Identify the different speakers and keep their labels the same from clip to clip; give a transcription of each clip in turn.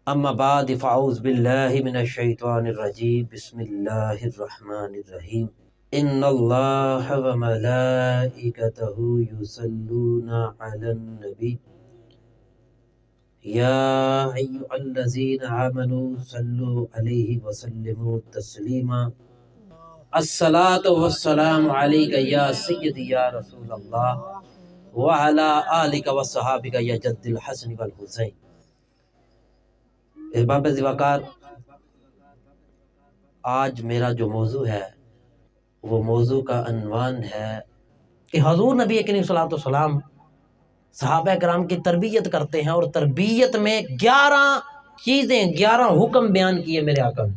Speaker 1: اما بعد فاعوذ باللہ من الشیطان الرجیم بسم اللہ الرحمن الرحیم ان اللہ وملائکتہ یصلون علی النبی یا ایھا الذین آمنوا صلوا علیہ وسلموا تسلیما الصلاۃ والسلام علیک یا سیدی یا رسول اللہ وعلی آلک وصحابک یا جد الحسن والحسین۔ احباب ذوقار، آج میرا جو موضوع ہے وہ موضوع کا عنوان ہے کہ حضور نبی کریم صلی اللہ علیہ وسلم صحابہ کرام کی تربیت کرتے ہیں، اور تربیت میں 11 حکم بیان کیے میرے آقا نے۔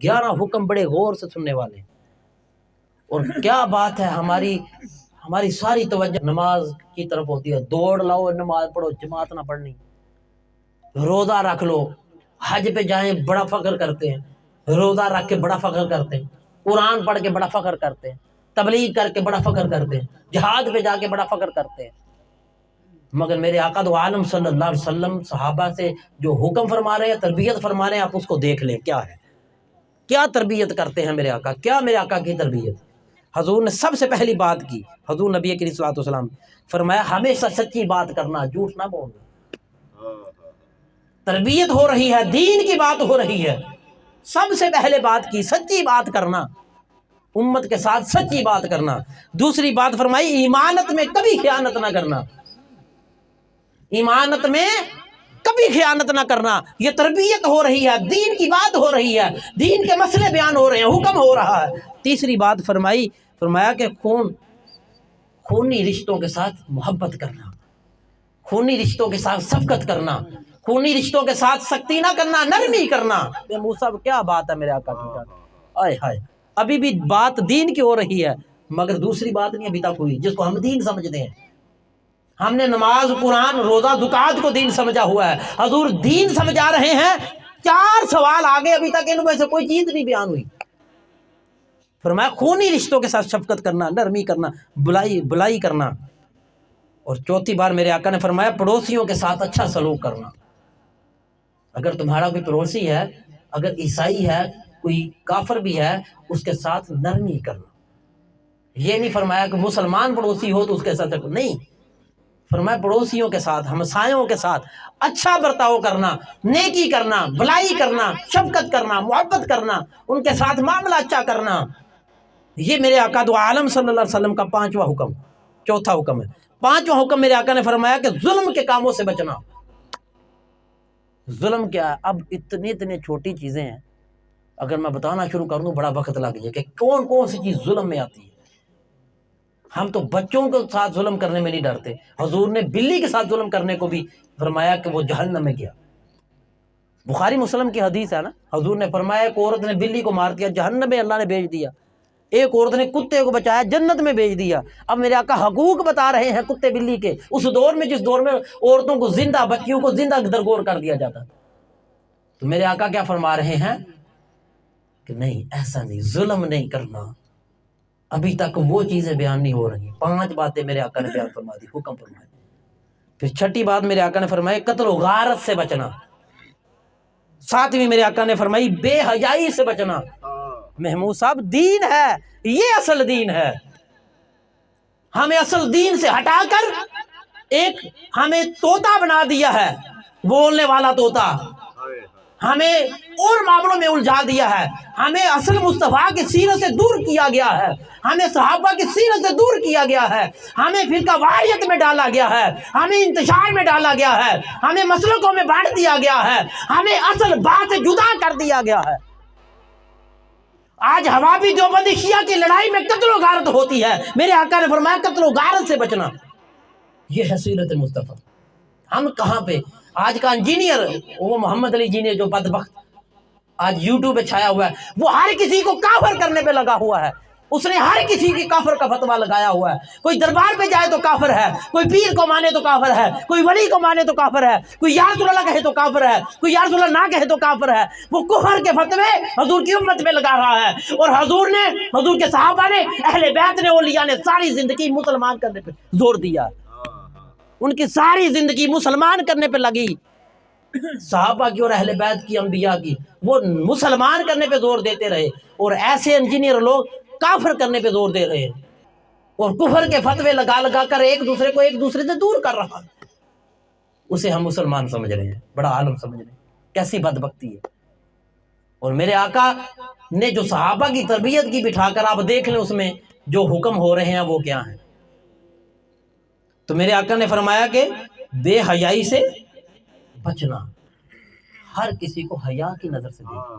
Speaker 1: 11 حکم بڑے غور سے سننے والے ہیں، اور کیا بات ہے، ہماری ساری توجہ نماز کی طرف ہوتی ہے۔ دوڑ لاؤ نماز پڑھو، جماعت نہ پڑھنی، روزہ رکھ لو، حج پہ جائیں بڑا فخر کرتے ہیں، روزہ رکھ کے بڑا فخر کرتے ہیں، قرآن پڑھ کے بڑا فخر کرتے ہیں، تبلیغ کر کے بڑا فخر کرتے ہیں، جہاد پہ جا کے بڑا فخر کرتے ہیں۔ مگر میرے آقا دو عالم صلی اللہ علیہ وسلم صحابہ سے جو حکم فرما رہے ہیں، تربیت فرما رہے ہیں، آپ اس کو دیکھ لیں کیا ہے، کیا تربیت کرتے ہیں میرے آقا، کیا میرے آقا کی تربیت۔ حضور نے سب سے پہلی بات کی، حضور نبی کریم صلی اللہ علیہ وسلم فرمایا ہمیشہ سچی بات کرنا، جھوٹ نہ بولنا۔ تربیت ہو رہی ہے، دین کی بات ہو رہی ہے، سب سے پہلے بات کی سچی بات کرنا، امت کے ساتھ سچی بات کرنا۔ دوسری بات فرمائی ایمانت میں کبھی خیانت نہ کرنا، ایمانت میں کبھی خیانت نہ کرنا۔ یہ تربیت ہو رہی ہے، دین کی بات ہو رہی ہے، دین کے مسئلے بیان ہو رہے ہیں، حکم ہو رہا ہے۔ تیسری بات فرمایا کہ خونی رشتوں کے ساتھ محبت کرنا، خونی رشتوں کے ساتھ شفقت کرنا، خونی رشتوں کے ساتھ سختی نہ کرنا، نرمی کرنا۔ موسیٰ کیا بات ہے میرے آقا کی جان، آئے ہائے، ابھی بھی بات دین کی ہو رہی ہے، مگر دوسری بات نہیں ابھی تک ہوئی جس کو ہم دین سمجھتے ہیں۔ ہم نے نماز، قرآن، روزہ، زکوٰۃ کو دین سمجھا ہوا ہے، حضور دین سمجھا رہے ہیں۔ 4 سوال آگے، ابھی تک ان میں سے کوئی چیز نہیں بیان ہوئی۔ فرمایا خونی رشتوں کے ساتھ شفقت کرنا، نرمی کرنا، بلائی کرنا۔ اور چوتھی بار میرے آقا نے فرمایا پڑوسیوں کے ساتھ اچھا سلوک کرنا۔ اگر تمہارا کوئی پڑوسی ہے، اگر عیسائی ہے، کوئی کافر بھی ہے، اس کے ساتھ نرمی کرنا۔ یہ نہیں فرمایا کہ مسلمان پڑوسی ہو تو اس کے ساتھ نہیں، فرمایا پڑوسیوں کے ساتھ، ہمسایوں کے ساتھ اچھا برتاؤ کرنا، نیکی کرنا، بھلائی کرنا، شفقت کرنا، محبت کرنا، ان کے ساتھ معاملہ اچھا کرنا۔ یہ میرے آقا دو عالم صلی اللہ علیہ وسلم کا 5واں حکم، چوتھا حکم ہے۔ 5واں حکم میرے آقا نے فرمایا کہ ظلم کے کاموں سے بچنا۔ ظلم کیا ہے؟ اب اتنی چھوٹی چیزیں ہیں، اگر میں بتانا شروع کر دوں بڑا وقت لگ جائے کہ کون سی چیز ظلم میں آتی ہے۔ ہم تو بچوں کے ساتھ ظلم کرنے میں نہیں ڈرتے، حضور نے بلی کے ساتھ ظلم کرنے کو بھی فرمایا کہ وہ جہنم میں گیا۔ بخاری مسلم کی حدیث ہے نا، حضور نے فرمایا ایک عورت نے بلی کو مار دیا، جہنم میں اللہ نے بھیج دیا۔ ایک عورت نے کتے کو بچایا، جنت میں بھیج دیا۔ اب میرے آقا حقوق بتا رہے ہیں کتے بلی کے، اس دور میں جس دور میں عورتوں کو زندہ، بچیوں کو زندہ درگور کر دیا جاتا، تو میرے آقا کیا فرما رہے ہیں کہ نہیں، ایسا نہیں، ظلم نہیں کرنا۔ ابھی تک وہ چیزیں بیان نہیں ہو رہی۔ 5 باتیں میرے آقا نے بیان فرما دی، حکم فرمائے۔ پھر 6ٹھی بات میرے آقا نے فرمائی قتل و غارت سے بچنا۔ 7ویں میرے آقا نے فرمائی بے حیائی سے بچنا۔ محمود صاحب دین ہے، یہ اصل دین ہے۔ ہمیں اصل دین سے ہٹا کر ایک ہمیں طوطا بنا دیا ہے، بولنے والا طوطا، ہمیں اور معاملوں میں الجھا دیا ہے، ہمیں اصل مصطفیٰ کی سیرت سے دور کیا گیا ہے، ہمیں صحابہ کی سیرت سے دور کیا گیا ہے، ہمیں فرقہ واریت میں ڈالا گیا ہے، ہمیں انتشار میں ڈالا گیا ہے، ہمیں مسلکوں میں بانٹ دیا گیا ہے، ہمیں اصل بات سے جدا کر دیا گیا ہے۔ آج حوابی دیوبندی شیعہ کی لڑائی میں قتل و غارت ہوتی ہے، میرے آقا نے فرمایا قتل و غارت سے بچنا۔ یہ ہے سیرت مصطفیٰ۔ ہم کہاں پہ آج کا انجینئر، وہ محمد علی جی نے جو بدبخت آج یوٹیوب پہ چھایا ہوا ہے، وہ ہر کسی کو کافر کرنے پہ لگا ہوا ہے، اس نے ہر کسی کی کافر کا فتویٰ لگایا ہوا ہے۔ کوئی دربار پہ جائے تو کافر ہے، کوئی پیر کو مانے تو کافر ہے، کوئی ولی کو مانے تو کافر ہے، کوئی یا رسول اللہ کہے تو کافر ہے، کوئی یا رسول اللہ نہ کہے تو کافر ہے۔ وہ کفر کے فتوے حضور کی امت میں لگا رہا ہے، اور حضور کے صحابہ نے، اہل بیت نے، اولیاء نے ساری زندگی مسلمان کرنے پہ زور دیا، ان کی ساری زندگی مسلمان کرنے پہ لگی۔ صحابہ کی اور اہل بیت کی، انبیاء کی، وہ مسلمان کرنے پہ زور دیتے رہے، اور ایسے انجینئر لوگ کافر کرنے پہ زور دے رہے ہیں، اور کفر کے فتوے لگا لگا کر ایک دوسرے سے دور کر رہا ہے، اسے ہم مسلمان سمجھ رہے ہیں، بڑا عالم سمجھ رہے ہیں، کیسی بدبختی ہے۔ اور میرے آقا نے جو صحابہ کی تربیت کی بٹھا کر، آپ دیکھ لیں اس میں جو حکم ہو رہے ہیں وہ کیا ہیں۔ تو میرے آقا نے فرمایا کہ بے حیائی سے بچنا، ہر کسی کو حیا کی نظر سے دیکھنا۔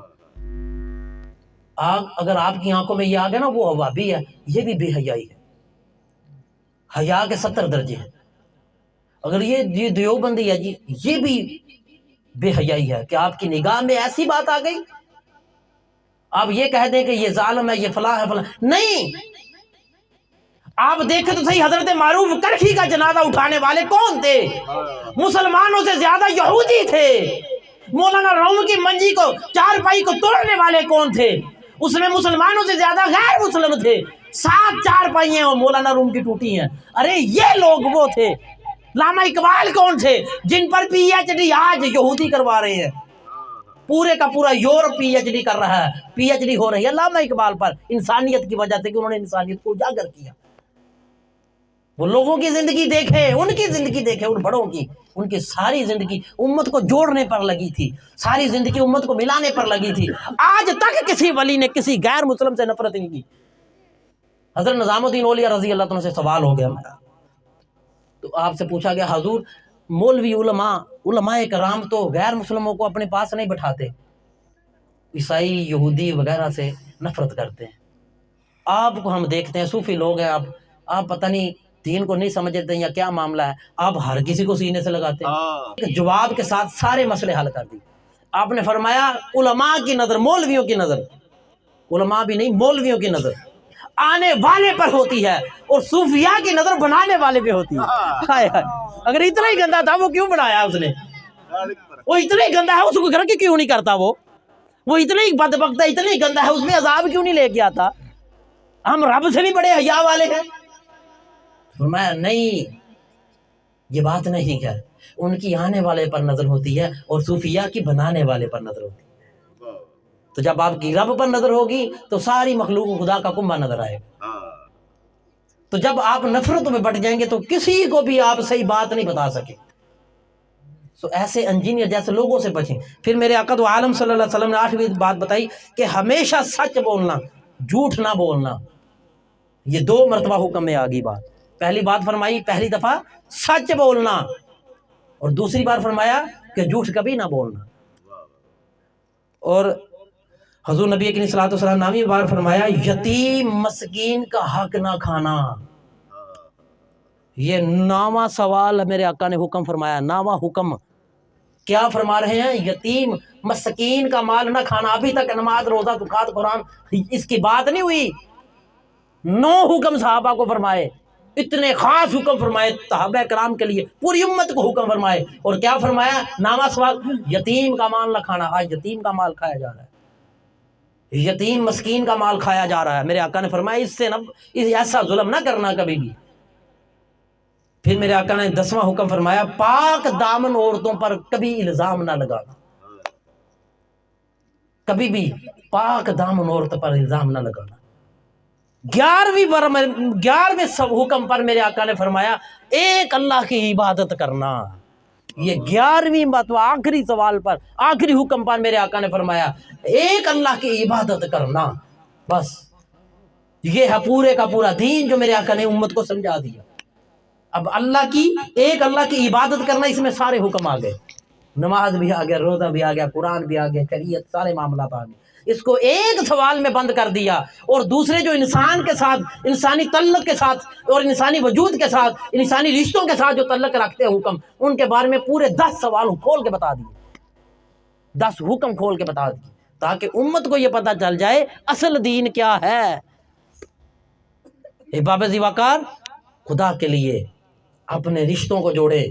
Speaker 1: اگر آپ کی آنکھوں میں یہ آ گیا نا وہ وہابی ہے، یہ بھی بے حیائی ہے، حیا کے 70 درجے ہیں۔ اگر یہ دیوبندی ہے جی، یہ بھی بے حیائی ہے کہ آپ کی نگاہ میں ایسی بات آ گئی، آپ یہ کہہ دیں کہ یہ ظالم ہے، یہ فلاں ہے فلاں، نہیں۔ آپ دیکھیں تو صحیح، حضرت معروف کرخی کا جنازہ اٹھانے والے کون تھے؟ مسلمانوں سے زیادہ یہودی تھے۔ مولانا روم کی منجی کو، چارپائی کو توڑنے والے کون تھے؟ اس میں مسلمانوں سے زیادہ غیر مسلم تھے۔ 7 چارپائیاں اور مولانا روم کی ٹوٹی ہیں۔ ارے یہ لوگ وہ تھے۔ علامہ اقبال کون تھے جن پر پی ایچ ڈی آج یہودی کروا رہے ہیں؟ پورے کا پورا یورپ پی ایچ ڈی کر رہا ہے، پی ایچ ڈی ہو رہی ہے علامہ اقبال پر، انسانیت کی وجہ سے کہ انہوں نے انسانیت کو اجاگر کیا۔ وہ لوگوں کی زندگی دیکھیں، ان کی زندگی دیکھیں، ان بڑوں کی، ان کی ساری زندگی امت کو جوڑنے پر لگی تھی، ساری زندگی امت کو ملانے پر لگی تھی۔ آج تک کسی ولی نے کسی غیر مسلم سے نفرت نہیں کی۔ حضرت نظام الدین اولیاء رضی اللہ عنہ سے سوال ہو گیا میرا، تو آپ سے پوچھا گیا حضور مولوی علماء کرام تو غیر مسلموں کو اپنے پاس نہیں بٹھاتے، عیسائی یہودی وغیرہ سے نفرت کرتے ہیں، آپ کو ہم دیکھتے ہیں صوفی لوگ ہیں، آپ پتہ نہیں دین کو نہیں سمجھتے یا کیا معاملہ ہے، آپ ہر کسی کو سینے سے لگاتے ہیں۔ جواب کے ساتھ سارے مسئلے حل کر دی۔ آپ نے فرمایا علماء کی نظر مولویوں کی نظر، علماء بھی نہیں مولویوں کی نظر آنے والے پر ہوتی ہے، اور صوفیاء کی نظر بنانے والے پہ ہوتی ہے۔ اگر اتنا ہی گندا تھا وہ کیوں بنایا اس نے؟ وہ اتنا ہی گندا ہے اس کو گھر کے کیوں نہیں کرتا؟ وہ اتنا ہی بدبخت ہے، اتنا ہی گندا ہے، اس میں عذاب کیوں نہیں لے کے آتا؟ ہم رب سے بھی بڑے حیا والے ہیں۔ فرمایا نہیں، یہ بات نہیں ہے، ان کی آنے والے پر نظر ہوتی ہے اور صوفیاء کی بنانے والے پر نظر ہوتی ہے۔ تو جب آپ کی رب پر نظر ہوگی تو ساری مخلوق خدا کا کنبہ نظر آئے گا۔ تو جب آپ نفرتوں میں بٹ جائیں گے تو کسی کو بھی آپ صحیح بات نہیں بتا سکے۔ تو ایسے انجینئر جیسے لوگوں سے بچیں۔ پھر میرے آقا تو عالم صلی اللہ علیہ وسلم نے 8ویں بات بتائی کہ ہمیشہ سچ بولنا، جھوٹ نہ بولنا۔ یہ 2 مرتبہ حکم میں آ گئی بات۔ پہلی بات فرمائی پہلی دفعہ سچ بولنا، اور دوسری بار فرمایا کہ جھوٹ کبھی نہ بولنا۔ اور حضور نبی کریم صلی اللہ علیہ وسلم 9ویں بار فرمایا یتیم مسکین کا حق نہ کھانا۔ یہ 9واں سوال میرے آقا نے حکم فرمایا، 9واں حکم کیا فرما رہے ہیں؟ یتیم مسکین کا مال نہ کھانا۔ ابھی تک نماز روزہ زکات قرآن اس کی بات نہیں ہوئی، 9 حکم صحابہ کو فرمائے، اتنے خاص حکم فرمائے صحابہ کرام کے لیے، پوری امت کو حکم فرمائے۔ اور کیا فرمایا؟ 9واں سوال یتیم کا مال نہ کھانا۔ آج یتیم کا مال کھایا جا رہا ہے، یتیم مسکین کا مال کھایا جا رہا ہے۔ میرے آقا نے فرمایا اس سے ایسا ظلم نہ کرنا کبھی بھی۔ پھر میرے آقا نے 10واں حکم فرمایا پاک دامن عورتوں پر کبھی الزام نہ لگانا، کبھی بھی پاک دامن عورت پر الزام نہ لگانا۔ 11ویں حکم پر میرے آقا نے فرمایا ایک اللہ کی عبادت کرنا۔ یہ 11ویں بات، آخری سوال پر، آخری حکم پر میرے آقا نے فرمایا ایک اللہ کی عبادت کرنا۔ بس یہ ہے پورے کا پورا دین جو میرے آقا نے امت کو سمجھا دیا۔ اب ایک اللہ کی عبادت کرنا، اس میں سارے حکم آ گئے، نماز بھی آ گیا، روزہ بھی آ گیا، قرآن بھی آ گیا، شریعت، سارے معاملات آ گئے۔ اس کو ایک سوال میں بند کر دیا، اور دوسرے جو انسان کے ساتھ، انسانی تعلق کے ساتھ اور انسانی وجود کے ساتھ، انسانی رشتوں کے ساتھ جو تعلق رکھتے ہیں حکم، ان کے بارے میں پورے 10 سوال کھول کے بتا دیے، 10 حکم کھول کے بتا دیے، تاکہ امت کو یہ پتہ چل جائے اصل دین کیا ہے۔ احباب ذی وقار، خدا کے لیے اپنے رشتوں کو جوڑے۔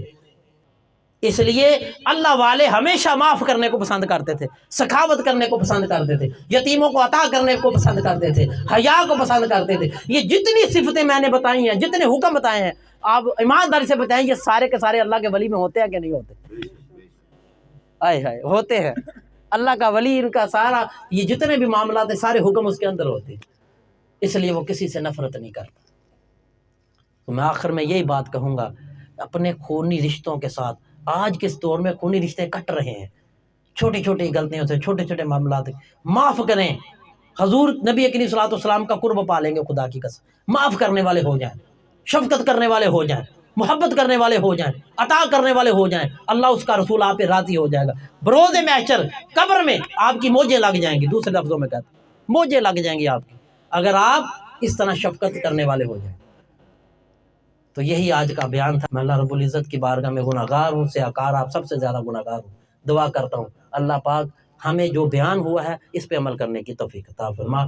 Speaker 1: اس لیے اللہ والے ہمیشہ معاف کرنے کو پسند کرتے تھے، سخاوت کرنے کو پسند کرتے تھے، یتیموں کو عطا کرنے کو پسند کرتے تھے، حیا کو پسند کرتے تھے۔ یہ جتنی صفتیں میں نے بتائی ہیں، جتنے حکم بتائے ہیں، آپ ایمانداری سے بتائیں یہ سارے کے سارے اللہ کے ولی میں ہوتے ہیں کہ نہیں ہوتے؟ آئے ہائے ہوتے ہیں اللہ کا ولی، ان کا سارا یہ جتنے بھی معاملات ہیں سارے حکم اس کے اندر ہوتے ہیں، اس لیے وہ کسی سے نفرت نہیں کرتا۔ تو میں آخر میں یہی بات کہوں گا، اپنے خونی رشتوں کے ساتھ، آج کے اس دور میں خونی رشتے کٹ رہے ہیں، چھوٹی چھوٹی غلطیوں سے، چھوٹے چھوٹے معاملات معاف کریں۔ حضور نبی کریم صلی اللہ علیہ وسلم کا قرب پالیں گے، خدا کی قسم معاف کرنے والے ہو جائیں، شفقت کرنے والے ہو جائیں، محبت کرنے والے ہو جائیں، عطا کرنے والے ہو جائیں، اللہ اس کا رسول آپ پہ راضی ہو جائے گا۔ بروز محشر قبر میں آپ کی موجیں لگ جائیں گی، دوسرے لفظوں میں کہتے ہیں موجیں لگ جائیں گی آپ کی، اگر آپ اس طرح شفقت کرنے والے ہو جائیں۔ تو یہی آج کا بیان تھا۔ میں اللہ رب العزت کی بارگاہ میں گناہ گار ہوں، سیاکار، آپ سب سے زیادہ گناہ گار ہوں۔ دعا کرتا ہوں اللہ پاک ہمیں جو بیان ہوا ہے اس پہ عمل کرنے کی توفیق عطا فرما۔